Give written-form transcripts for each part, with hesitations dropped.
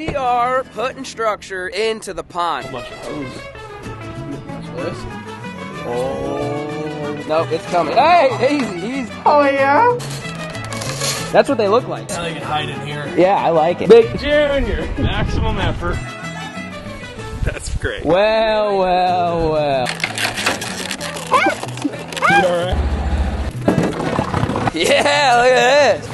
We are putting structure into the pond. A bunch of hose. Oh, no, it's coming. Hey, easy. Oh, yeah? That's what they look like. Now they can hide in here. Yeah, I like it. Big Junior, maximum effort. That's great. Well. You alright? Yeah, look at this.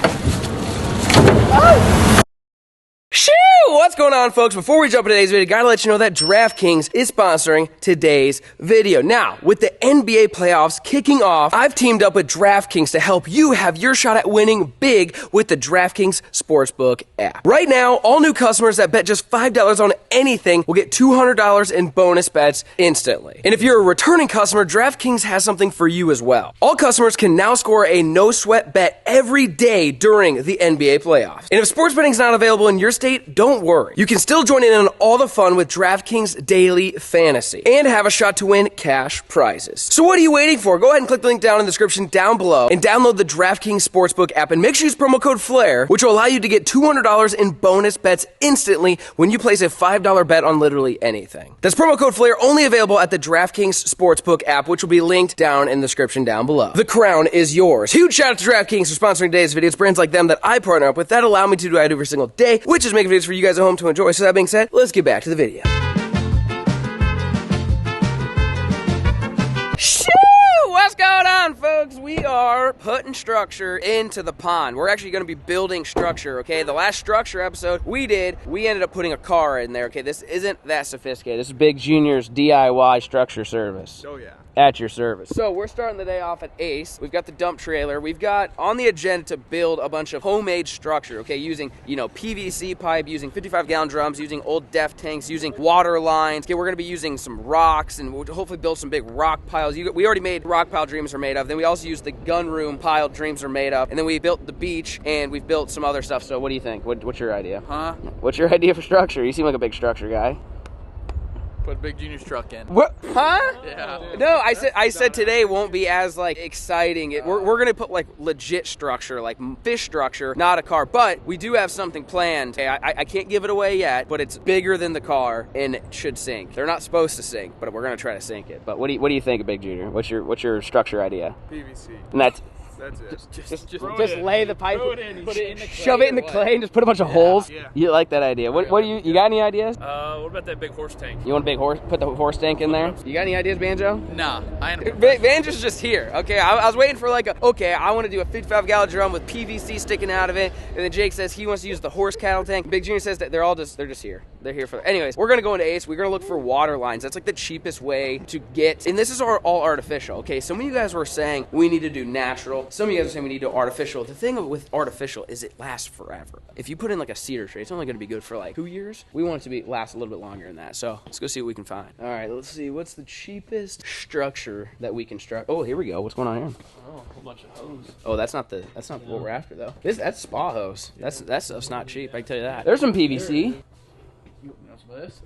Shoo! What's going on, folks? Before we jump into today's video, gotta let you know that DraftKings is sponsoring today's video. Now, with the NBA playoffs kicking off, I've teamed up with DraftKings to help you have your shot at winning big with the DraftKings Sportsbook app. Right now, all new customers that bet just $5 on anything will get $200 in bonus bets instantly. And if you're a returning customer, DraftKings has something for you as well. All customers can now score a no-sweat bet every day during the NBA playoffs. And if sports betting's not available in your state, don't worry. You can still join in on all the fun with DraftKings Daily Fantasy and have a shot to win cash prizes. So what are you waiting for? Go ahead and click the link down in the description down below and download the DraftKings Sportsbook app and make sure you use promo code FLAIR, which will allow you to get $200 in bonus bets instantly when you place a $5 bet on literally anything. That's promo code FLAIR, only available at the DraftKings Sportsbook app, which will be linked down in the description down below. The crown is yours. Huge shout out to DraftKings for sponsoring today's video. It's brands like them that I partner up with that allow me to do what I do every single day, which is make videos for you guys at home to enjoy. So that being said, let's get back to the video. Shoo! What's going on, folks? We are putting structure into the pond. We're actually going to be building structure, okay? The last structure episode we ended up putting a car in there, okay? This isn't that sophisticated. This is Big Junior's DIY structure service. Oh, yeah. At your service. So we're starting the day off at Ace. We've got the dump trailer. We've got on the agenda to build a bunch of homemade structure, okay? Using, PVC pipe, using 55-gallon drums, using old DEF tanks, using water lines. Okay, we're gonna be using some rocks and we'll hopefully build some big rock piles. We already made rock pile dreams are made of. Then we also used the gun room pile dreams are made of. And then we built the beach and we've built some other stuff. So what do you think? What's your idea? Huh? What's your idea for structure? You seem like a big structure guy. Put Big Junior's truck in. What? Huh? Yeah. No, I said today won't be as exciting. We're gonna put legit structure, like fish structure, not a car. But we do have something planned. Okay, I can't give it away yet, but it's bigger than the car and it should sink. They're not supposed to sink, but we're gonna try to sink it. But what do you think, Big Junior? What's your structure idea? PVC. And that's Just lay the pipe, put it in the shove it in the clay, and just put a bunch of holes. Yeah. You like that idea? What do you got any ideas? What about that big horse tank? You want a big horse? Put the horse tank in there. You got any ideas, Banjo? Nah, I ain't. Banjo's just here. Okay, I was waiting for I want to do a 55-gallon drum with PVC sticking out of it, and then Jake says he wants to use the horse cattle tank. Big Junior says that they're just here. They're here for. Anyways, we're gonna go into Ace. We're gonna look for water lines. That's the cheapest way to get. And this is all artificial. Okay, some of you guys were saying we need to do natural. Some of you guys are saying we need to do artificial. The thing with artificial is it lasts forever. If you put in a cedar tree, it's only gonna be good for 2 years. We want it to last a little bit longer than that. So let's go see what we can find. All right, let's see what's the cheapest structure that we construct. Oh, here we go. What's going on here? Oh, a whole bunch of hose. Oh, that's not what we're after though. That's spa hose. That stuff's not cheap. I can tell you that. There's some PVC. This?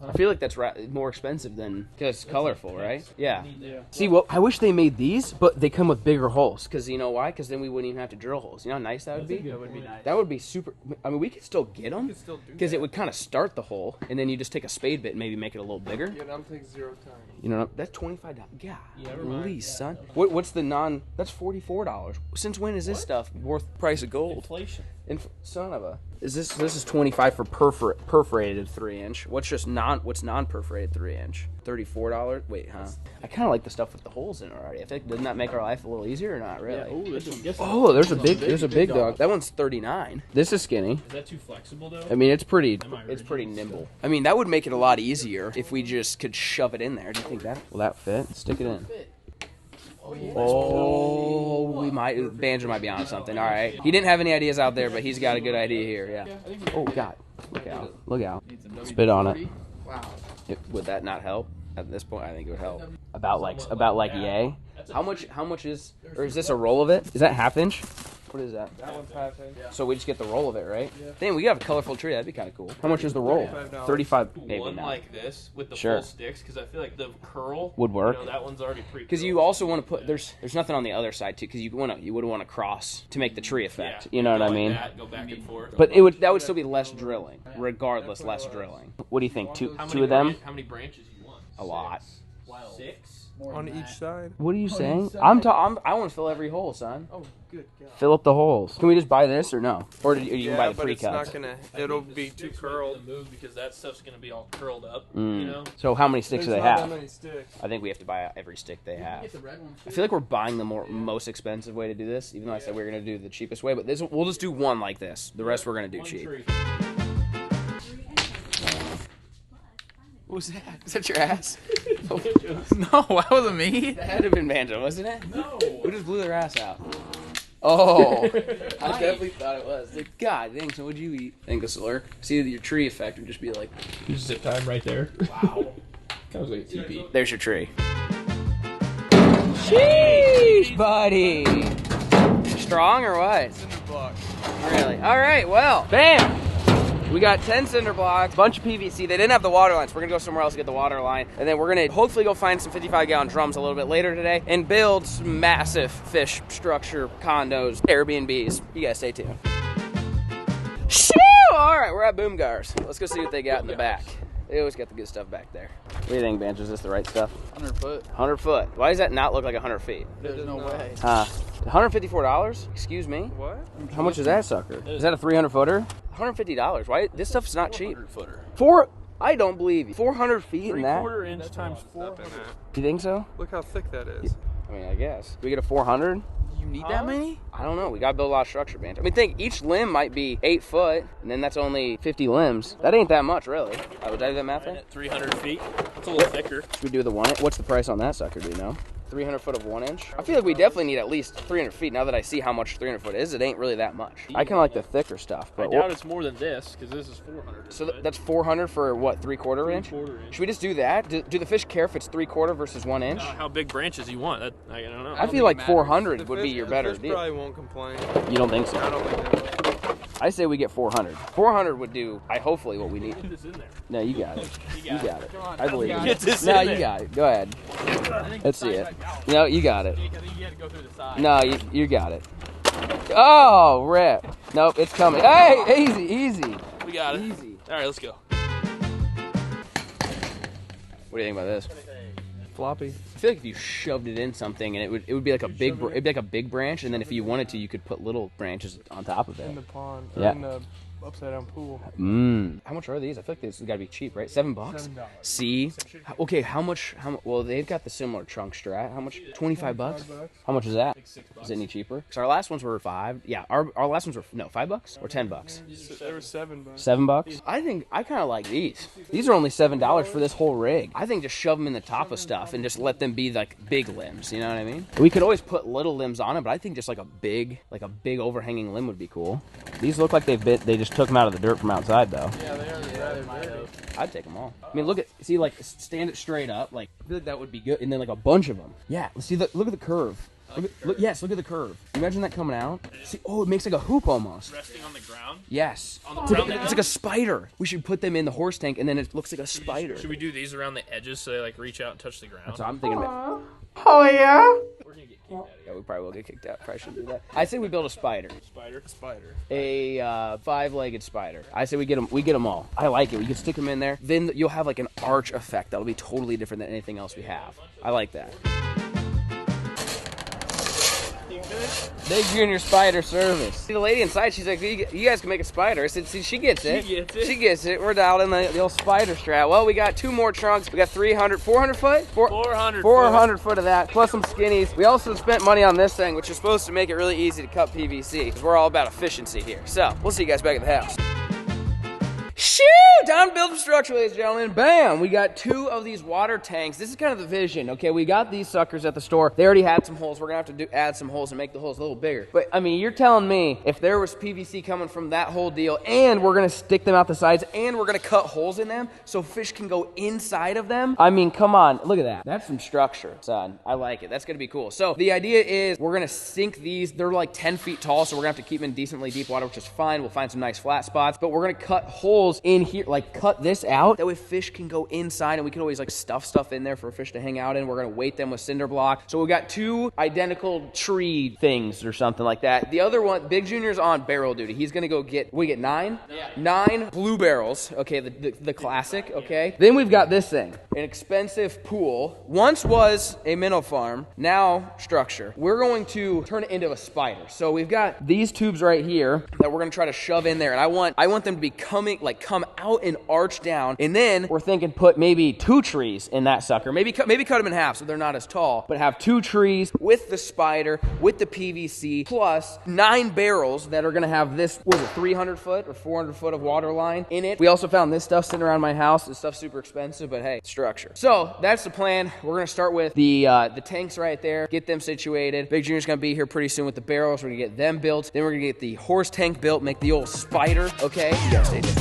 I feel like that's more expensive than because it's colorful, right? Yeah. Yeah. See, I wish they made these, but they come with bigger holes. Because you know why? Because then we wouldn't even have to drill holes. You know how nice that would be? That would be nice. That would be super. I mean, we could still get them. Because it would kind of start the hole, and then you just take a spade bit and maybe make it a little bigger. Yeah, that'll take 0 time. You know, that's $25. Yeah. Never mind. Please, son. What's the that's $44. Since when is this stuff worth the price of gold? Inflation. Son of a. This is 25 for perforated 3-inch. What's non-perforated 3-inch? $34. Wait, huh? I kind of like the stuff with the holes in it already. I think doesn't that make our life a little easier or not really? Yeah. There's a big dog. That one's $39. This is skinny. Is that too flexible though? I mean, it's pretty nimble. I mean, that would make it a lot easier if we just could shove it in there. Do you think that will that fit? Stick it in. Oh, Banjo might be on something. All right. He didn't have any ideas out there, but he's got a good idea here. Yeah. Oh, God. Look out. Spit on it. Wow. Would that not help? At this point, I think it would help. About like yay. How much is, or is this a roll of it? Is that ½ inch? What is that? That one's ½ inch. So we just get the roll of it, right? Yeah. Damn, we got a colorful tree. That'd be kind of cool. How much is the roll? $35. Maybe one not. like this with the Sure. full sticks, because I feel like the curl Would work. You know, that one's already pre. Because you also want to put there's nothing on the other side too. Because you would want to cross to make the tree effect. You know what I mean? That, go back and forth. But that would still be less drilling, regardless, less drilling. What do you think? Two of them? How many branches you want? A lot. 6 On each side. What are you saying? I want to fill every hole, son. Oh, good God. Fill up the holes. Can we just buy this or no? Or you can buy the but it's pre-cuts? not gonna. It'll be too curled. Move because that stuff's gonna be all curled up. You know. So how many sticks do they There's not have? that many sticks. I think we have to buy every stick they have. I feel like we're buying the most expensive way to do this, even though I said we were going to do the cheapest way. But we'll just do one like this. The rest we're going to do cheap. What was that? Is that your ass? No, that wasn't me. That had to have been Banjo, wasn't it? No. Who just blew their ass out? Oh, I definitely thought it was. Like, God dang, so what'd you eat? I think this will work. See, your tree effect would just be like, Zip time right there. Wow. That was like a TP. there's your tree. Sheesh, buddy. Strong or what? Cinder block. Really? All right, well, bam. We got 10 cinder blocks, bunch of PVC. They didn't have the water lines. We're gonna go somewhere else to get the water line. And then we're gonna hopefully go find some 55-gallon drums a little bit later today and build some massive fish structure, condos, Airbnbs. You guys stay tuned. Shoo! All right, we're at Boomgars. Let's go see what they got in the back. They always got the good stuff back there. What do you think, Banjo? Is this the right stuff? 100 foot. 100 foot. Why does that not look like 100 feet? There's no way. $154? Excuse me? What? How much is that sucker? Is that a 300 footer? $150. Why? This stuff's not cheap. 400-footer. I don't believe you. 400 feet in that? 3/4 inch times 400. You think so? Look how thick that is. I mean, I guess. Do we get a 400? You need that many? I don't know. We gotta build a lot of structure, man. I mean, think each limb might be 8 foot, and then that's only 50 limbs. That ain't that much, really. Did I do that math right? At 300 feet. It's a little thicker. Should we do the 1 inch? What's the price on that sucker? Do you know? 300 foot of 1 inch? I feel like we definitely need at least 300 feet. Now that I see how much 300 foot is, it ain't really that much. I kind of like the thicker stuff. I But doubt it's more than this, because this is 400. so that's 400 for what, 3/4 inch? 3/4 inch. Should we just do that? Do the fish care if it's 3/4 versus 1 inch? How big branches you want? I don't know. I feel like 400 would be your better The fish deal. probably won't complain. You don't think so? I don't think they will. I say we get 400. 400 would do, hopefully, what we need. Put this in there. No, you got it. You got it. I believe you. Get this No, in you there. got it. Go ahead. Let's see it. No, you got it. I think you had to go through the side. No, you got it. Oh, rip. Nope, it's coming. Hey, easy. We got it. Easy. All right, let's go. What do you think about this? Floppy. I feel like if you shoved it in something, and it would be like a big branch, and then if you wanted to, you could put little branches on top of In it. the pond. Yeah. In the upside down pool. How much are these? I feel like this has got to be cheap, right? $7. $7. See? Okay, how much? Well, they've got the similar trunk strat. How much? $25. How much is that? $6. Is it any cheaper? Because our last ones were $5. Yeah, our last ones were $5 or $10. There were $7. $7. I think I kind of like these. These are only $7 for this whole rig. I think just shove them in the top of stuff and just let them be like big limbs. You know what I mean? We could always put little limbs on it, but I think just like a big overhanging limb would be cool. These look like they just took them out of the dirt from outside though. Yeah, they are. I'd take them all. I mean, look at, see, like, stand it straight up. Like, I feel like that would be good. And then, like, a bunch of them. Yeah, see, look at the curve. Look at the curve. Imagine that coming out. See, oh, it makes like a hoop almost. Resting on the ground? Yes. On the It's like, ground? it's like a spider. We should put them in the horse tank, and then it looks like a spider. Should we do these around the edges so they like reach out and touch the ground? That's what I'm thinking about. Oh, yeah? We're gonna get kicked out of Yeah, we probably will get kicked out. Probably shouldn't do that. I say we build a spider. here. Spider. A 5-legged spider. I say we get them all. I like it. We can stick them in there. Then you'll have like an arch effect that'll be totally different than anything else we have. I like that. Big Junior Spider Service. See the lady inside, she's like, you guys can make a spider. I said, see, she gets it. She gets it. We're dialed in the old spider strat. Well, we got 2 more trunks. We got 400 foot? 400 foot of that, plus some skinnies. We also spent money on this thing, which is supposed to make it really easy to cut PVC, because we're all about efficiency here. So, we'll see you guys back at the house. Shoot! time to build some structure, ladies and gentlemen. Bam! We got 2 of these water tanks. This is kind of the vision, okay? We got these suckers at the store. They already had some holes. We're going to have to add some holes and make the holes a little bigger. But, I mean, you're telling me if there was PVC coming from that whole deal and we're going to stick them out the sides and we're going to cut holes in them so fish can go inside of them? I mean, come on. Look at that. That's some structure, son. I like it. That's going to be cool. So, the idea is we're going to sink these. They're like 10 feet tall, so we're going to have to keep them in decently deep water, which is fine. We'll find some nice flat spots. But we're going to cut holes in here, like cut this out. That way fish can go inside and we can always like stuff stuff in there for fish to hang out in. We're going to weight them with cinder block. So we got 2 identical tree things or something like that. The other one, Big Junior's on barrel duty. He's going to go get, we get 9? Yeah. 9 blue barrels. Okay, the classic, okay? Then we've got this thing, an expensive pool. Once was a minnow farm, now structure. We're going to turn it into a spider. So we've got these tubes right here that we're going to try to shove in there. And I want them to be come out and arch down. And then we're thinking put maybe 2 trees in that sucker. Maybe cut them in half so they're not as tall. But have 2 trees with the spider, with the PVC, plus 9 barrels that are going to have this, what was it, 300 foot or 400 foot of water line in it. We also found this stuff sitting around my house. This stuff's super expensive, but hey, structure. So that's the plan. We're going to start with the tanks right there, get them situated. Big Junior's going to be here pretty soon with the barrels. We're going to get them built. Then we're going to get the horse tank built, make the old spider, okay? You gotta stay tuned.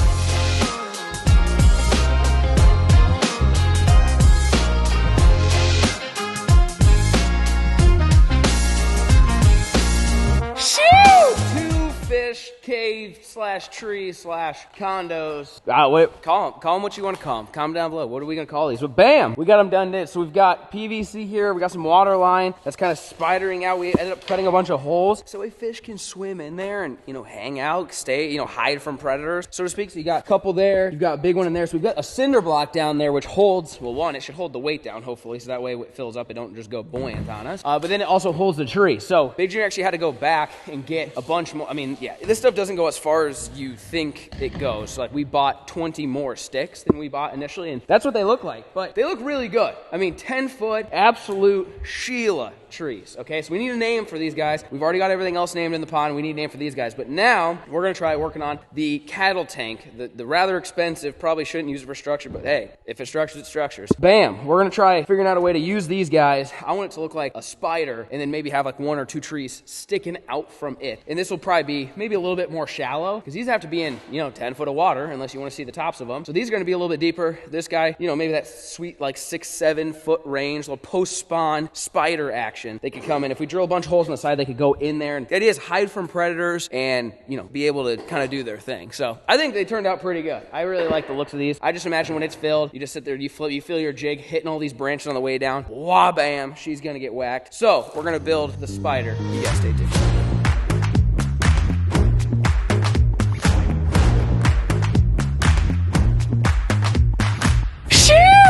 Fish, cave, / tree, / condos. Wait, call them what you want to call them. Comment down below. What are we going to call these? But bam, we got them done. So we've got PVC here. We got some water line that's kind of spidering out. We ended up cutting a bunch of holes so a fish can swim in there and, hang out, stay, hide from predators, so to speak. So you got a couple there. You've got a big one in there. So we've got a cinder block down there, which holds, well, one, it should hold the weight down, hopefully, so that way it fills up. It don't just go buoyant on us. But then it also holds the tree. So Big Junior actually had to go back and get a bunch more. I mean, yeah, this stuff doesn't go as far as you think it goes. So, like, we bought 20 more sticks than we bought initially, and that's what they look like. But they look really good. I mean, 10-foot absolute Sheila trees. Okay, so we need a name for these guys. We've already got everything else named in the pond. We need a name for these guys. But now we're going to try working on the cattle tank. The rather expensive, probably shouldn't use it for structure, but hey, if it structures, it structures. Bam, we're going to try figuring out a way to use these guys. I want it to look like a spider and then maybe have like 1 or 2 trees sticking out from it. And this will probably be maybe a little bit more shallow because these have to be in, 10 foot of water unless you want to see the tops of them. So these are going to be a little bit deeper. This guy, maybe that sweet like 6-7 foot range, little post-spawn spider action. They could come in. If we drill a bunch of holes on the side, they could go in there. And the idea is hide from predators and, be able to kind of do their thing. So I think they turned out pretty good. I really like the looks of these. I just imagine when it's filled, you just sit there, you feel your jig hitting all these branches on the way down. Wah, bam, she's going to get whacked. So we're going to build the spider. You guys stay tuned.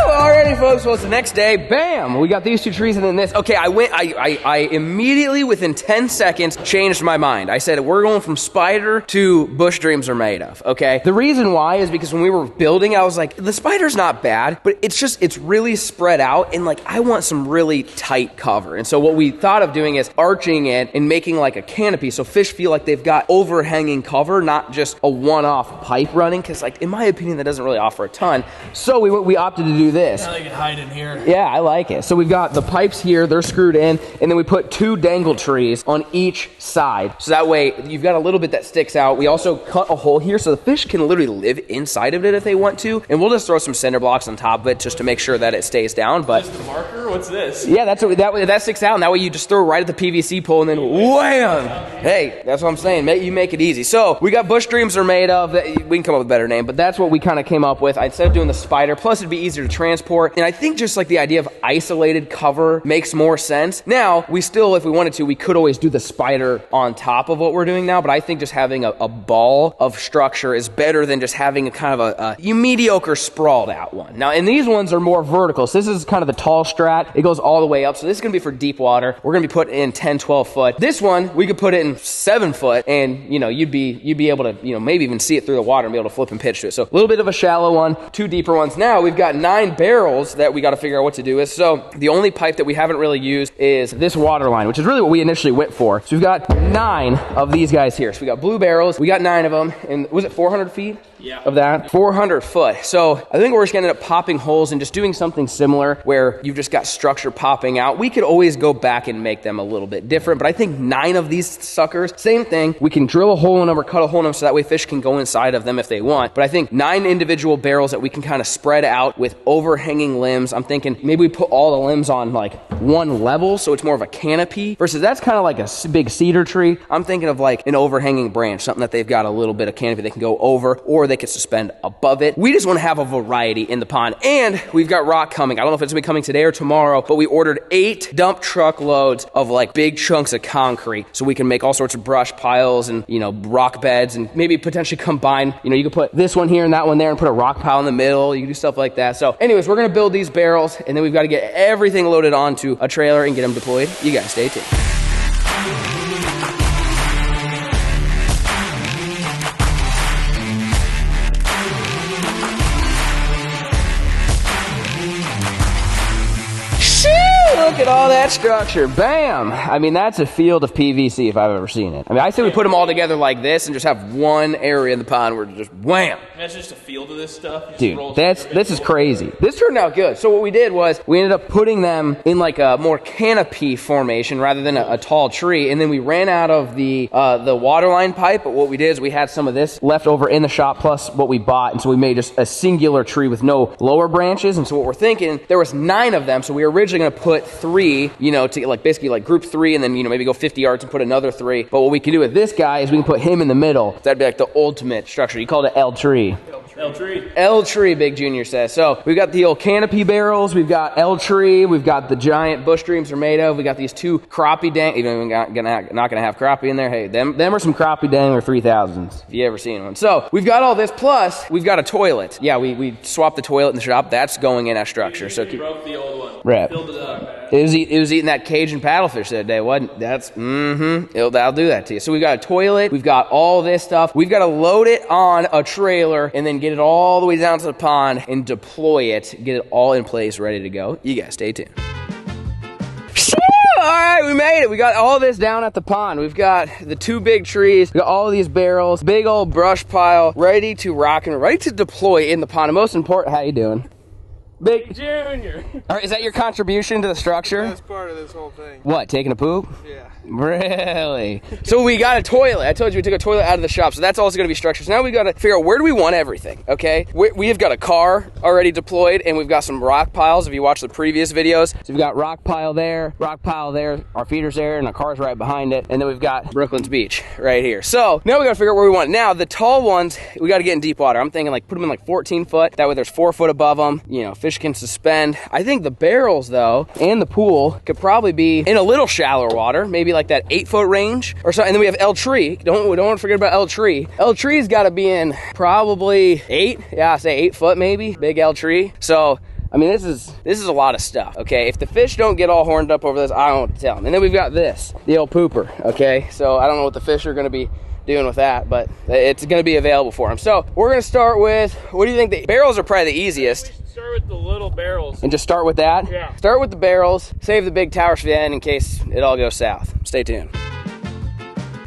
Alrighty, folks, well, it's the next day. Bam! We got these 2 trees and then this. Okay, I immediately, within 10 seconds, changed my mind. I said, we're going from spider to bush dreams are made of, okay? The reason why is because when we were building, I was like, the spider's not bad, but it's really spread out, and like, I want some really tight cover. And so what we thought of doing is arching it and making like a canopy so fish feel like they've got overhanging cover, not just a one-off pipe running, because like, in my opinion, that doesn't really offer a ton. So we opted to do this. Now they can hide in here. Yeah, I like it. So we've got the pipes here, they're screwed in, and then we put 2 dangle trees on each side. So that way, you've got a little bit that sticks out. We also cut a hole here so the fish can literally live inside of it if they want to. And we'll just throw some cinder blocks on top of it just to make sure that it stays down. But just the marker? What's this? Yeah, that sticks out, and that way you just throw it right at the PVC pole and then wham! Hey, that's what I'm saying. You make it easy. So we got bush dreams are made of. We can come up with a better name, but that's what we kind of came up with. Instead of doing the spider, plus it'd be easier to transport. And I think just like the idea of isolated cover makes more sense. Now, we still, if we wanted to, we could always do the spider on top of what we're doing now, but I think just having a ball of structure is better than just having a kind of a mediocre sprawled out one. Now, and these ones are more vertical. So this is kind of the tall strat. It goes all the way up. So this is going to be for deep water. We're going to be putting in 10, 12 foot. This one, we could put it in 7 foot and, you'd be able to, maybe even see it through the water and be able to flip and pitch to it. So a little bit of a shallow one, 2 deeper ones. Now we've got 9 barrels that we got to figure out what to do with. So the only pipe that we haven't really used is this water line, which is really what we initially went for. So we've got 9 of these guys here. So we got blue barrels, we got 9 of them, and was it 400 feet? Yeah. Of that? 400 foot. So I think we're just gonna end up popping holes and just doing something similar where you've just got structure popping out. We could always go back and make them a little bit different, but I think 9 of these suckers, same thing. We can drill a hole in them or cut a hole in them so that way fish can go inside of them if they want. But I think 9 individual barrels that we can kind of spread out with overhanging limbs. I'm thinking maybe we put all the limbs on like one level so it's more of a canopy versus that's kind of like a big cedar tree. I'm thinking of like an overhanging branch, something that they've got a little bit of canopy they can go over or they could suspend above it. We just want to have a variety in the pond. And we've got rock coming. I don't know if it's gonna be coming today or tomorrow, but we ordered 8 dump truck loads of like big chunks of concrete so we can make all sorts of brush piles and, you know, rock beds and maybe potentially combine, you know, you could put this one here and that one there and put a rock pile in the middle. You can do stuff like that. So anyways, we're gonna build these barrels and then we've got to get everything loaded onto a trailer and get them deployed. You guys stay tuned. Look at all that structure. Bam! I mean, that's a field of PVC if I've ever seen it. I mean, I say we put them all together like this and just have one area in the pond where just wham! That's just a field of this stuff. Dude, this is crazy. This turned out good. So what we did was we ended up putting them in like a more canopy formation rather than a tall tree, and then we ran out of the water line pipe, but what we did is we had some of this left over in the shop plus what we bought, and so we made just a singular tree with no lower branches, and so what we're thinking, there was 9 of them, so we were originally going to put 3, you know, to like basically like group 3 and then, you know, maybe go 50 yards and put another 3, but what we can do with this guy is we can put him in the middle. That'd be like the ultimate structure. You called it L tree. L tree. L tree, Big Junior says. So we've got the old canopy barrels, we've got L tree, we've got the giant bush streams are made of, we got these 2 crappie even not gonna have crappie in there. Hey, them are some crappie dangler 3000s if you ever seen one. So we've got all this plus we've got a toilet. Yeah, we swapped the toilet in the shop. That's going in our structure. So You broke the old one. Rip. Filled it up. It was eating that Cajun paddlefish that day, wasn't? That's that'll do that to you. So we've got a toilet, we've got all this stuff. We've got to load it on a trailer and then get it all the way down to the pond and deploy it, get it all in place, ready to go. You guys stay tuned. All right, we made it. We got all this down at the pond. We've got the 2 big trees, we got all of these barrels, big old brush pile, ready to rock and ready to deploy in the pond. And most important, how you doing? Big Junior. All right, is that your contribution to the structure? That's part of this whole thing. What, taking a poop? Yeah. Really? So we got a toilet. I told you we took a toilet out of the shop, so that's also going to be structured. So now we got to figure out where do we want everything, okay? We have got a car already deployed, and we've got some rock piles if you watch the previous videos. So we've got rock pile there, our feeder's there, and our car's right behind it. And then we've got Brooklyn's Beach right here. So now we got to figure out where we want. Now, the tall ones, we got to get in deep water. I'm thinking like put them in like 14 foot. That way there's 4 foot above them. You know, fish can suspend. I think the barrels, though, and the pool could probably be in a little shallower water, maybe like that 8 foot range or so. And then we have L tree. Don't want to forget about L tree. L tree's got to be in probably 8. Yeah, I say 8 foot maybe. Big L tree. So I mean, this is a lot of stuff, okay? If the fish don't get all horned up over this, I don't know what to tell them. And then we've got this, the old pooper, okay? So I don't know what the fish are gonna be doing with that, but it's gonna be available for them. So we're gonna start with, what do you think? The barrels are probably the easiest. Start with the little barrels. And just start with that? Yeah. Start with the barrels, save the big towers for the end in case it all goes south. Stay tuned.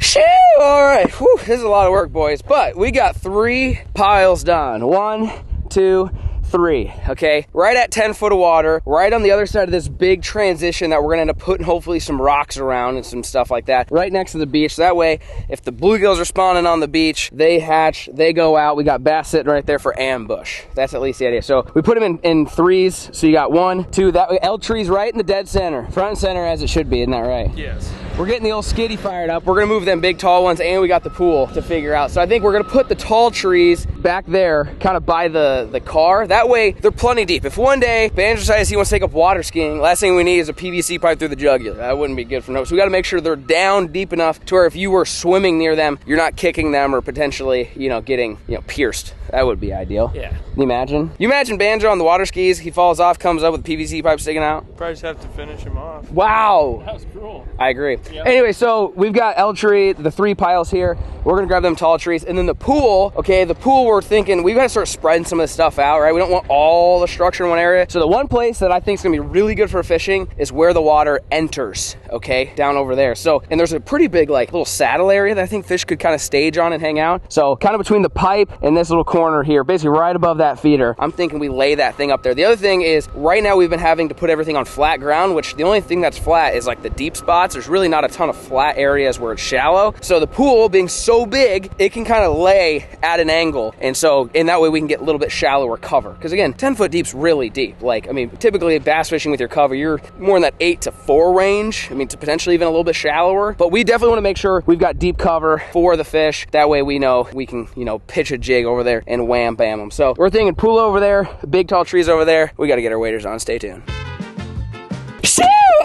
Shoo! All right, whew, this is a lot of work, boys, but we got 3 piles done. 1, 2, 3, okay? Right at 10 foot of water, right on the other side of this big transition that we're gonna end up putting hopefully some rocks around and some stuff like that, right next to the beach. So that way, if the bluegills are spawning on the beach, they hatch, they go out. We got bass sitting right there for ambush. That's at least the idea. So we put them in 3s. So you got 1, 2, that way. L tree's right in the dead center, front and center as it should be, isn't that right? Yes. We're getting the old skiddy fired up. We're gonna move them big tall ones, and we got the pool to figure out. So I think we're gonna put the tall trees back there, kind of by the car. That way, they're plenty deep. If one day Banjo decides he wants to take up water skiing, last thing we need is a PVC pipe through the jugular. That wouldn't be good for no. So we gotta make sure they're down deep enough to where if you were swimming near them, you're not kicking them or potentially, you know, getting, you know, pierced. That would be ideal. Yeah. Can you imagine? You imagine Banjo on the water skis, he falls off, comes up with a PVC pipe sticking out? Probably just have to finish him off. Wow. That was cruel. I agree. sweet. Yep. Anyway, so we've got L tree, the 3 piles here. We're gonna grab them tall trees. And then the pool, okay, the pool we're thinking, we've got to start spreading some of this stuff out, right? We don't want all the structure in one area. So the one place that I think is gonna be really good for fishing is where the water enters, okay, down over there. So, and there's a pretty big like little saddle area that I think fish could kind of stage on and hang out. So kind of between the pipe and this little corner here, basically right above that feeder, I'm thinking we lay that thing up there. The other thing is right now we've been having to put everything on flat ground, which the only thing that's flat is like the deep spots. There's really not a ton of flat areas where it's shallow. So the pool being so big, it can kind of lay at an angle. And so, in that way we can get a little bit shallower cover. Because again, 10-foot deep's really deep. Like, I mean, typically bass fishing with your cover, you're more in that 8 to 4 range. I mean, to potentially even a little bit shallower. But we definitely want to make sure we've got deep cover for the fish. That way we know we can, you know, pitch a jig over there and wham bam them. So we're thinking pool over there, big tall trees over there. We got to get our waders on. Stay tuned.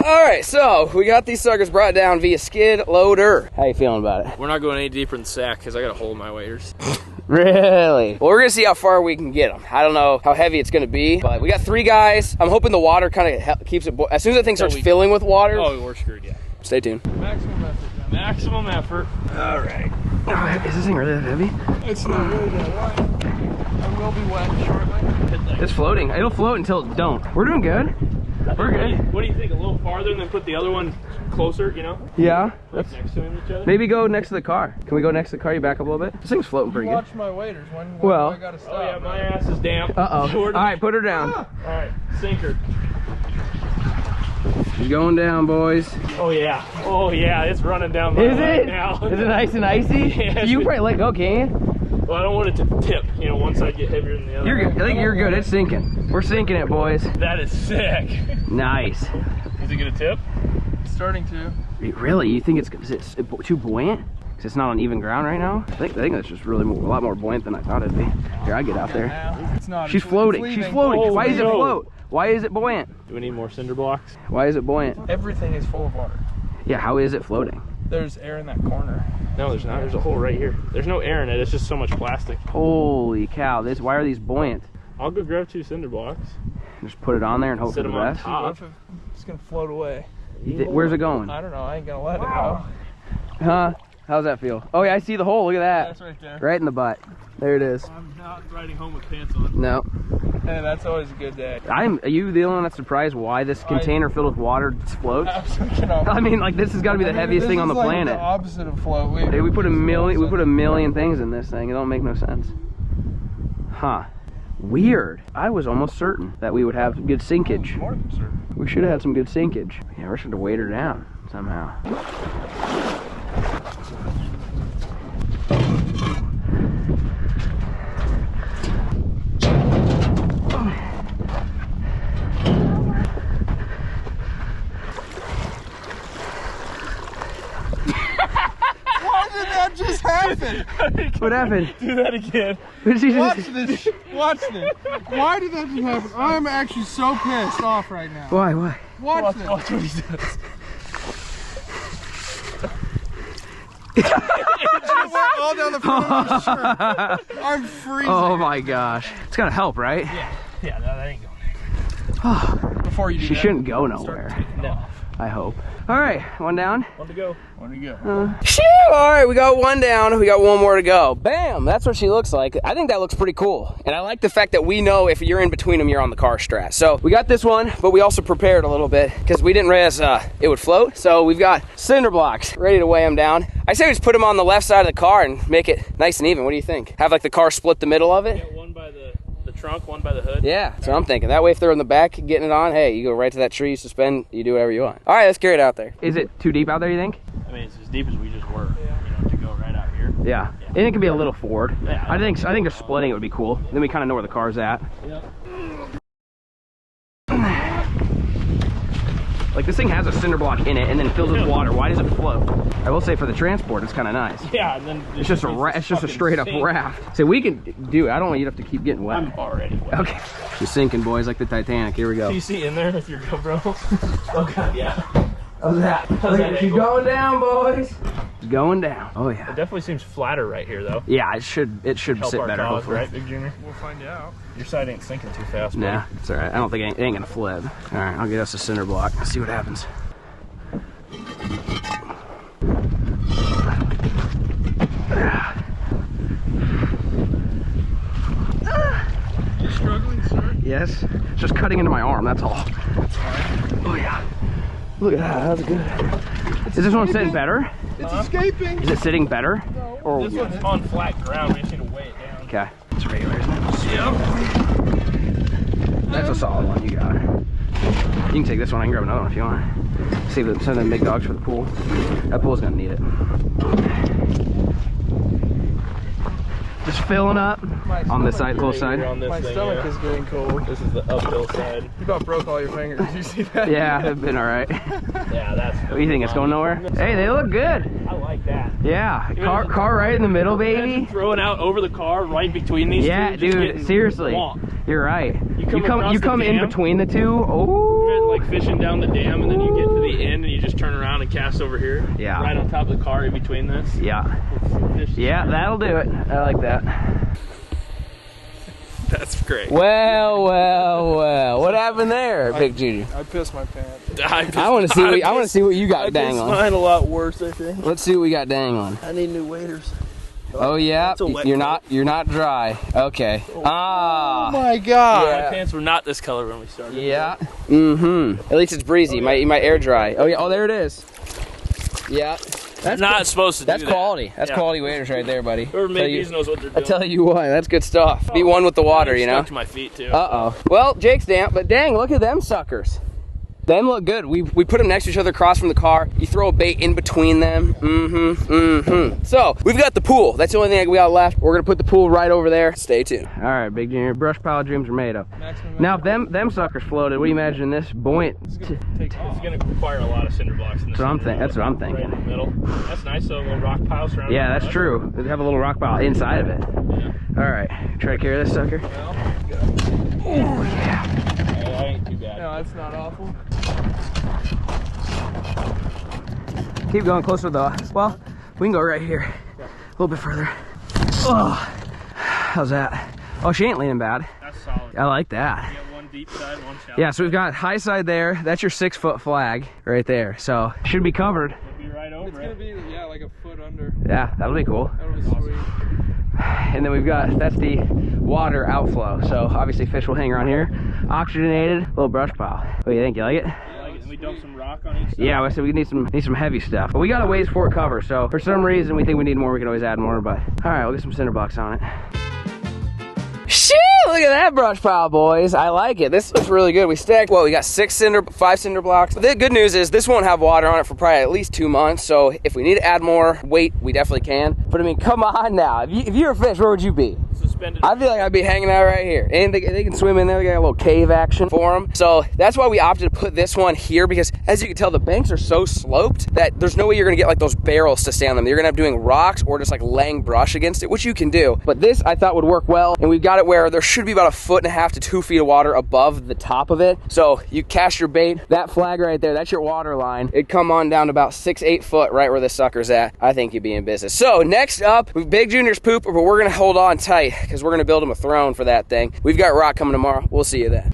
All right, so we got these suckers brought down via skid loader. How you feeling about it? We're not going any deeper in the sack because I got to hold my waders. Really? Well, we're gonna see how far we can get them. I don't know how heavy it's gonna be, but we got 3 guys. I'm hoping the water kind of keeps it. As soon as that thing starts filling with water. Oh, we're screwed, yeah. Stay tuned. Maximum effort. Maximum effort. All right. Is this thing really that heavy? It's not really that wide. I will be wet shortly. It's floating. It'll float until it don't. We're doing good. We're good. What do you think? A little farther and then put the other one closer, you know? Yeah. Like next to each other? Maybe go next to the car. Can we go next to the car? You back up a little bit? This thing's floating pretty good. Watch my waders. When well, I gotta stop. Oh yeah, my ass is damp. Uh-oh. All right, put her down. All right, sinker. She's going down, boys. Oh yeah. Oh yeah, it's running down my leg now. Is it nice and icy? Yeah, you can probably let go, can you? Well, I don't want it to tip, you know, one side get heavier than the other. You're good. I think you're good. It's sinking. We're sinking it, boys. That is sick. Nice. Is it gonna tip? It's starting to. Really? You think it's too buoyant? Because it's not on even ground right now? I think that's just really a lot more buoyant than I thought it'd be. Here, I get out there. It's not. She's floating. She's floating. Oh, Why does it no. float? Why is it buoyant? Do we need more cinder blocks? Why is it buoyant? Everything is full of water. Yeah, how is it floating? There's air in that corner. No, there's not. There's a hole right here. There's no air in it. It's just so much plastic. Holy cow. Why are these buoyant? I'll go grab 2 cinder blocks. Just put it on there and hope for the best? Top. It's gonna float away. Where's it going? I don't know. I ain't gonna let it go. Huh? How's that feel? Oh yeah, I see the hole. Look at that. That's right there. Right in the butt. There it is. I'm not riding home with pants on. No. Hey, that's always a good day. Are you the only one that's surprised why this container filled with water floats? Absolutely not. I mean, like, this has got to be the heaviest thing on the planet. The opposite of float. We put a million things in this thing. It don't make no sense. Huh. Weird. I was almost certain that we would have good sinkage. More than certain. We should have had some good sinkage. Yeah, we should have weighed her down somehow. Just happened. What happened? Do that again. Watch this. Watch this. Why did that just happen? I'm actually so pissed off right now. Why? Watch this. Watch what he does. It went all down the front of his shirt. I'm freezing. Oh my gosh. It's gotta help, right? Yeah, no, that ain't going. Before you do She that, shouldn't go nowhere. No. I hope. All right, one down. One to go. One to go. Shoo! All right, we got one down. We got one more to go. Bam! That's what she looks like. I think that looks pretty cool. And I like the fact that we know if you're in between them, you're on the car strat. So we got this one, but we also prepared a little bit because we didn't realize it would float. So we've got cinder blocks ready to weigh them down. I say we just put them on the left side of the car and make it nice and even. What do you think? Have like the car split the middle of it? Yeah, one by the trunk, one by the hood. Yeah, that's what I'm thinking. That way if they're in the back getting it on, hey, you go right to that tree, suspend, you do whatever you want. All right, let's carry it out there. Is it too deep out there, you think? I mean, it's as deep as we just were, you know, to go right out here. Yeah. And it can be a little forward. Yeah. I think just splitting it would be cool. Then we kind of know where the car's at. Yep. Like this thing has a cinder block in it and then fills with water. Why does it float? I will say for the transport, it's kind of nice. Yeah, and then it's just a straight up raft. So we can do it. I don't want you to have to keep getting wet. I'm already wet. Okay. She's sinking, boys, like the Titanic. Here we go. Do you see in there with your GoPro? Oh god, yeah. How's that? She's going down, boys. She's going down. Oh yeah. It definitely seems flatter right here, though. Yeah, it should sit better. Cause, right, Big Junior? We'll find out. Your side ain't sinking too fast. Nah, it's all right. I don't think it ain't gonna flip. All right, I'll get us a cinder block. Let's see what happens. Yes. It's just cutting into my arm, that's all. Oh yeah. Look at that, that's good. Is this one sitting better? It's escaping. Is it sitting better? No. Or This one's on flat ground. We just need to weigh it down. okay. It's regular, isn't it? Yep. That's a solid one, you got it. You can take this one, I can grab another one if you want. Save some of them big dogs for the pool. That pool's gonna need it. Just filling up on this side, close side. My stomach is getting cold. This is the uphill side. You about broke all your fingers. Did you see that? Yeah, they've been all right. Yeah, that's. What do you think? It's going nowhere? Hey, they look good. I like that. Yeah, car right in the middle, baby. Throwing out over the car right between these Yeah, two. just dude, getting seriously. whomped. You're right. You come in dam. between the two. Imagine Oh. like fishing down the dam and then you get to the end and you just turn around and cast over here. Yeah. Right on top of the car in between this. Yeah. Fish. Yeah, that'll do it. I like that. That's great. Well. What happened there, Big Junior? I pissed my pants. I want to see what you got dangling. Mine a lot worse, I think. Let's see what we got dangling. I need new waders. Oh yeah, That's a wet you're not dry. Okay. Ah. Oh my god. My pants were not this color when we started. Yeah. Mm-hmm. At least it's breezy. You might air dry. Oh yeah. Oh, there it is. Yeah. That's not supposed to do That's that. quality. That's Yeah. quality waders right there, buddy. Whoever made these knows what they're doing. I tell you what, that's good stuff. Be one with the water, you know. Stuck to my feet too. Uh-oh. Well, Jake's damp, but dang, look at them suckers. Them look good. We put them next to each other across from the car. You throw a bait in between them. So, we've got the pool. That's the only thing we got left. We're gonna put the pool right over there. Stay tuned. All right, Big Junior. Brush pile dreams are made of. Now, if them suckers floated, what do you imagine this buoyant? It's gonna require a lot of cinder blocks in the That's what I'm right in thinking. the middle. That's nice, so a little rock pile surrounding. Yeah, that's true. They have a little rock pile inside of it. Yeah. All right, try to carry this sucker. Oh yeah. That ain't too bad. No, that's not awful. Keep going closer though. Well, we can go right here. A little bit further. Oh, how's that? Oh, she ain't leaning bad. That's solid. I like that. You got one deep side, one shallow. Yeah, so we've got high side there. That's your 6-foot flag right there. So should be covered. It'll be right over It's gonna be, yeah, like a foot under. Yeah, that'll be cool. That'll be sweet. And then that's the water outflow. So obviously fish will hang around here. Oxygenated, little brush pile. What do you think? You like it? And we dump some rock on each side. Yeah, so we need some heavy stuff. But we got a ways for it cover. So for some reason we think we need more, we can always add more. But all right, we'll get some cinder blocks on it. Shoo! Look at that brush pile, boys. I like it. This looks really good. We stacked, we got 5 cinder blocks. But the good news is this won't have water on it for probably at least 2 months. So if we need to add more weight, we definitely can. But I mean, come on now. If you're a fish, where would you be? Suspended. I feel like I'd be hanging out right here. And they can swim in there. They got a little cave action for them. So that's why we opted to put this one here, because as you can tell, the banks are so sloped that there's no way you're gonna get like those barrels to stay on them. You're gonna have doing rocks or just like laying brush against it, which you can do. But this I thought would work well. And we've got it where there should be about 1.5 to 2 feet of water above the top of it. So you cast your bait, that flag right there, that's your water line. It'd come on down to about 6-8 foot right where the sucker's at. I think you'd be in business. So next up, Big Junior's poop, but we're gonna hold on tight because we're gonna build him a throne for that thing. We've got rock coming tomorrow. We'll see you then.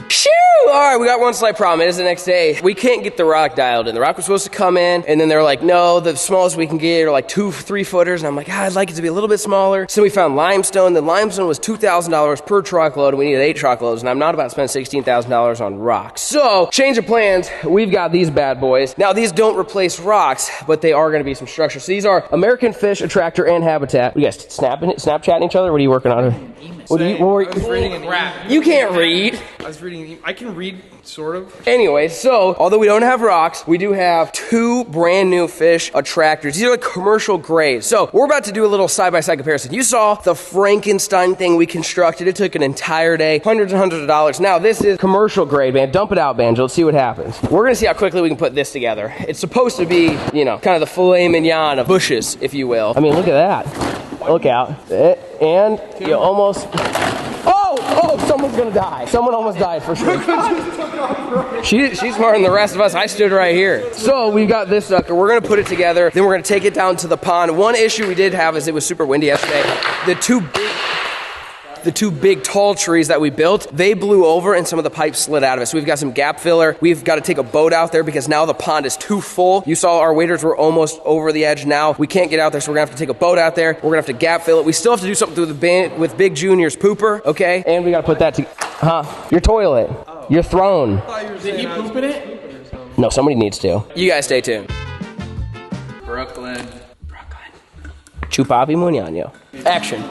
Shoo! All right, we got one slight problem. It is the next day. We can't get the rock dialed in. The rock was supposed to come in, and then they're like, no, the smallest we can get are like 2-3 footers. And I'm like, I'd like it to be a little bit smaller. So we found limestone. The limestone was $2,000 per truckload, and we needed 8 truckloads, and I'm not about to spend $16,000 on rocks. So, change of plans. We've got these bad boys. Now, these don't replace rocks, but they are going to be some structure. So these are American Fish Attractor and Habitat. You guys Snapchatting each other? What are you working on? What are you? I was reading an email. You can't read. I was reading an email. I can read, sort of. Anyway, so although we don't have rocks, we do have 2 brand new fish attractors. These are like commercial grades. So we're about to do a little side-by-side comparison. You saw the Frankenstein thing we constructed. It took an entire day, hundreds and hundreds of dollars. Now this is commercial grade, man. Dump it out, Banjo. Let's see what happens. We're gonna see how quickly we can put this together. It's supposed to be, you know, kind of the filet mignon of bushes, if you will. I mean, look at that. Look out. And you almost... Oh, someone's gonna die. Someone almost died for sure. She's smarter than the rest of us. I stood right here. So we got this sucker. We're gonna put it together. Then we're gonna take it down to the pond. One issue we did have is it was super windy yesterday. The 2 big... the 2 big tall trees that we built, they blew over and some of the pipes slid out of it. So we've got some gap filler. We've got to take a boat out there because now the pond is too full. You saw our waders were almost over the edge. Now we can't get out there, so we're gonna have to take a boat out there. We're gonna have to gap fill it. We still have to do something with Big Junior's pooper, okay? And we gotta put that your toilet, your throne. Did he poop in it? No, somebody needs to. You guys stay tuned. Brooklyn. Chupapi Muñano. Action.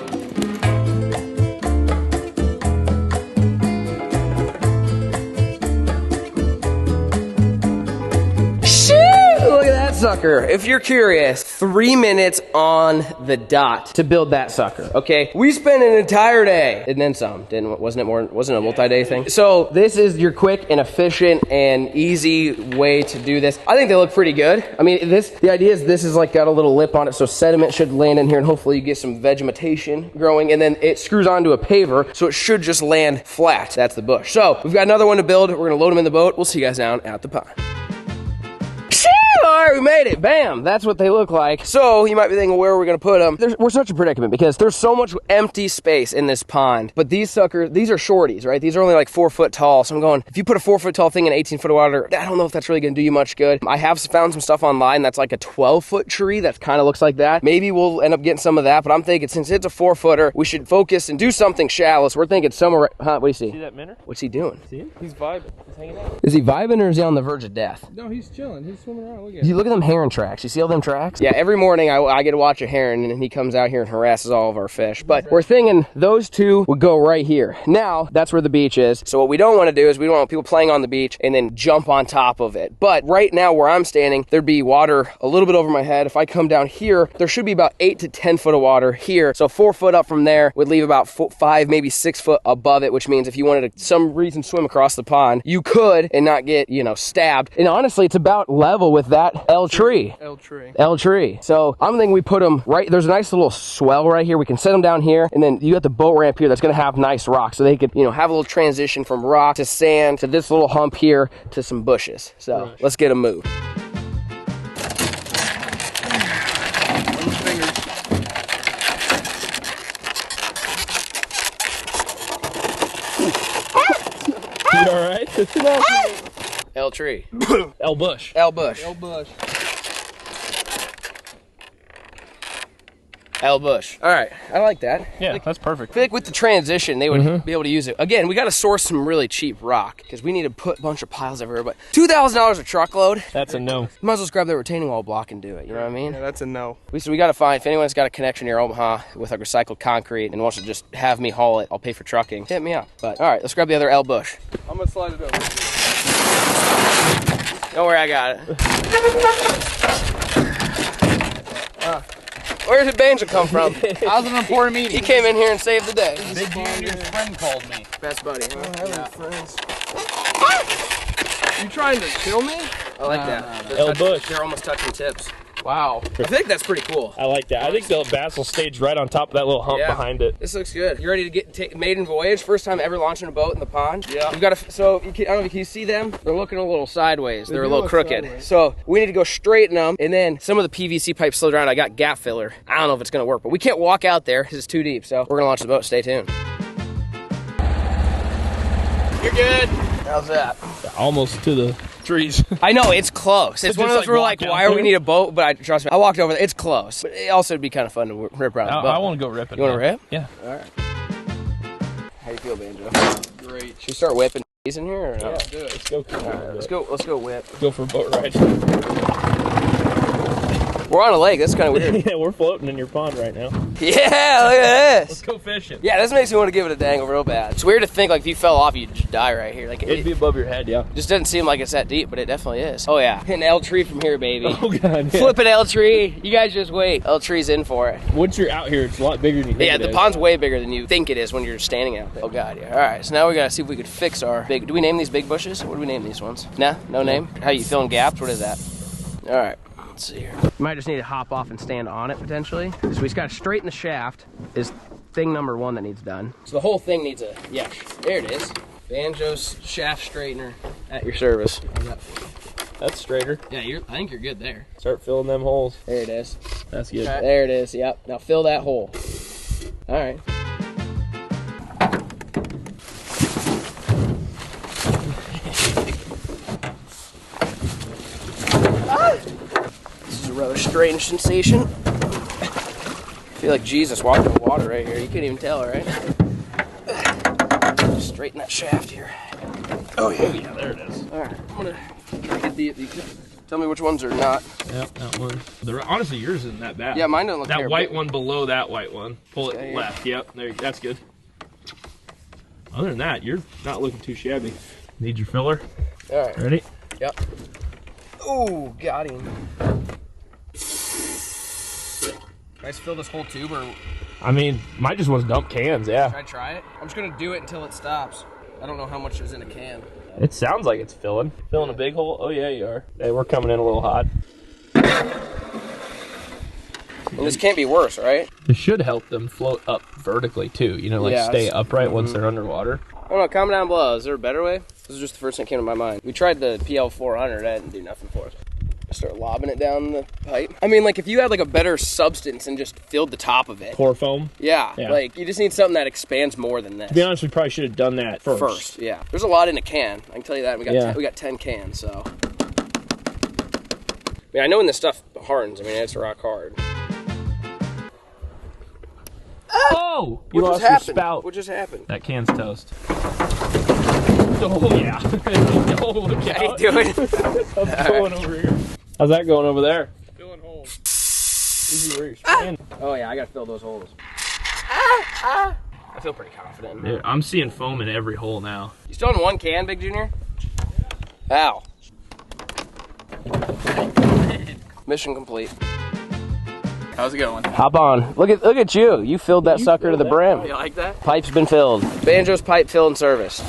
Look at that sucker. If you're curious, 3 minutes on the dot to build that sucker, okay? We spent an entire day and then some, wasn't it a multi-day thing? So this is your quick and efficient and easy way to do this. I think they look pretty good. I mean, the idea is this is like got a little lip on it, so sediment should land in here and hopefully you get some vegetation growing, and then it screws onto a paver, so it should just land flat. That's the bush. So we've got another one to build. We're gonna load them in the boat. We'll see you guys down at the pond. All right, we made it. Bam. That's what they look like. So you might be thinking, where are we going to put them? We're such a predicament because there's so much empty space in this pond. But these suckers, these are shorties, right? These are only like 4 foot tall. So I'm going, if you put a 4 foot tall thing in 18 foot of water, I don't know if that's really going to do you much good. I have found some stuff online that's like a 12 foot tree that kind of looks like that. Maybe we'll end up getting some of that. But I'm thinking since it's a 4 footer, we should focus and do something shallow. So we're thinking somewhere, what do you see? See that minnow? What's he doing? See him? He's vibing. He's hanging out. Is he vibing or is he on the verge of death? No, he's chilling. He's swimming around. Look at You look at them heron tracks. You see all them tracks? Yeah, every morning I get to watch a heron and he comes out here and harasses all of our fish. But we're thinking those 2 would go right here. Now, that's where the beach is. So what we don't want to do is we don't want people playing on the beach and then jump on top of it. But right now where I'm standing, there'd be water a little bit over my head. If I come down here, there should be about 8 to 10 foot of water here. So 4 foot up from there would leave about 5, maybe 6 foot above it, which means if you wanted to some reason swim across the pond, you could and not get, stabbed. And honestly, it's about level with that L tree. L tree. So I'm thinking we put them right, there's a nice little swell right here. We can set them down here, and then you got the boat ramp here that's gonna have nice rocks. So they could, have a little transition from rock to sand to this little hump here to some bushes. So let's get them moved. You alright? L tree. L bush. L bush. L bush. L bush. All right, I like that. Yeah, that's perfect. I feel like with the transition, they would be able to use it. Again, we got to source some really cheap rock because we need to put a bunch of piles everywhere. But $2,000 a truckload. That's a no. You might as well just grab the retaining wall block and do it. You know what I mean? Yeah, that's a no. So we got to find, if anyone's got a connection near Omaha with like recycled concrete and wants to just have me haul it, I'll pay for trucking. Hit me up. But all right, let's grab the other L bush. I'm gonna slide it over. Don't worry, I got it. Where did Banjo come from? I was in an important meeting. He came in here and saved the day. Big Junior's friend called me. Best buddy, huh? Friends. You trying to kill me? I like that. L bush. They're almost touching tips. Wow. I think that's pretty cool. I like that. I think the bass will stage right on top of that little hump behind it. This looks good. You ready to get maiden voyage? First time ever launching a boat in the pond? Yeah. You've got to, so you can, I don't know if you see them. They're looking a little sideways. They're a do little look crooked. sideways. So we need to go straighten them. And then some of the PVC pipes slid around. I got gap filler. I don't know if it's going to work, but we can't walk out there because it's too deep. So we're going to launch the boat. Stay tuned. You're good. How's that? Almost to the trees. I know, it's close. It's So one of just, those where we're walk like, out why are we there? need a boat? But trust me, I walked over there. It's close. But it also would be kind of fun to rip around the boat. I want to go ripping. You want to rip? Yeah. All right. How you feel, Banjo? Great. Should we start whipping in here or no? Yeah, do it. Let's go. All right, let's go whip. Go for a boat ride. We're on a lake. That's kind of weird. Yeah, we're floating in your pond right now. Yeah, look at Let's this. go fishing. Yeah, this makes me want to give it a dangle real bad. It's weird to think like if you fell off, you'd just die right here. Like It'd be above your head, yeah. just doesn't seem like it's that deep, but it definitely is. Oh yeah, hitting L tree from here, baby. Oh god. Yeah. Flipping L tree. You guys just wait. L tree's in for it. Once you're out here, it's a lot bigger than you think Yeah, it the is. pond's way bigger than you think it is when you're standing out there. Oh god, yeah. All right, so now we gotta see if we could fix our big. Do we name these big bushes? What do we name these ones? Nah, no name. How you filling gaps? What is that? All right, let's see here. You might just need to hop off and stand on it potentially. So we just gotta straighten the shaft. Is thing number one that needs done. So the whole thing needs a there it is. Banjo's shaft straightener at your service. That's straighter. Yeah, I think you're good there. Start filling them holes. There it is. That's good. There it is. Yep. Now fill that hole. All right. rather strange sensation. I feel like Jesus walking in the water right here. You can't even tell, right? Straighten that shaft here. Oh yeah, there it is. All right, I'm gonna get the tell me which ones are not. Yep, that one. Honestly, yours isn't that bad. Yeah, mine don't look that terrible. white one below that white one. Pull it Okay, left. Yep, there. That's good. Other than that, you're not looking too shabby. Need your filler. All right. Ready? Yep. Ooh, got him. Can I fill this whole tube or? I mean, might just want to dump cans. Yeah. Should I try it? I'm just gonna do it until it stops. I don't know how much is in a can. It sounds like it's filling. Filling a big hole? Oh yeah, you are. Hey, we're coming in a little hot. And this can't be worse, right? This should help them float up vertically too. You know, like Yeah, stay upright once they're underwater. I don't know, comment down below. Is there a better way? This is just the first thing that came to my mind. We tried the PL400, that didn't do nothing for us. Start lobbing it down the pipe. I mean, like, if you had, like, a better substance and just filled the top of it. Pour foam? Yeah, Yeah. like, you just need something that expands more than this. To be honest, we probably should have done that first. Yeah. There's a lot in a can. I can tell you that. We got 10 cans, so. I mean, I know when this stuff hardens. I mean, it's rock hard. Oh! You What lost just your happened? spout. What just happened? That can's toast. Oh, yeah. Oh, look out. How you doing? I'm going over here. How's that going over there? Filling holes. Easy where you're standing. Oh, yeah, I gotta fill those holes. I feel pretty confident. Dude, I'm seeing foam in every hole now. You still in one can, Big Junior? Ow. Mission complete. How's it going? Hop on. Look at you. You filled that sucker to the brim. You like that? Pipe's been filled. Banjo's pipe fill and service.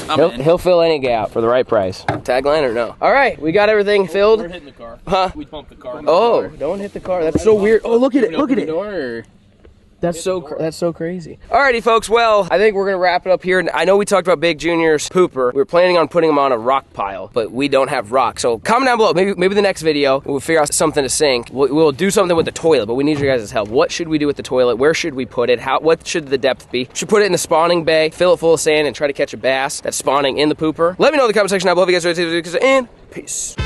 I'm in. He'll fill any gap for the right price. Tagline or no? All right, we got everything We're filled. hitting the car. Huh? We pumped the car. Oh, don't hit the car. That's so weird. Oh, look at it. Look at it. Door. That's so crazy. Alrighty, folks. Well, I think we're gonna wrap it up here. I know we talked about Big Junior's pooper. We were planning on putting him on a rock pile, but we don't have rock. So comment down below. Maybe the next video we'll figure out something to sink. We'll do something with the toilet, but we need your guys' help. What should we do with the toilet? Where should we put it? What should the depth be? Should put it in the spawning bay, fill it full of sand, and try to catch a bass that's spawning in the pooper. Let me know in the comment section down below if you guys are ready to do it, and peace.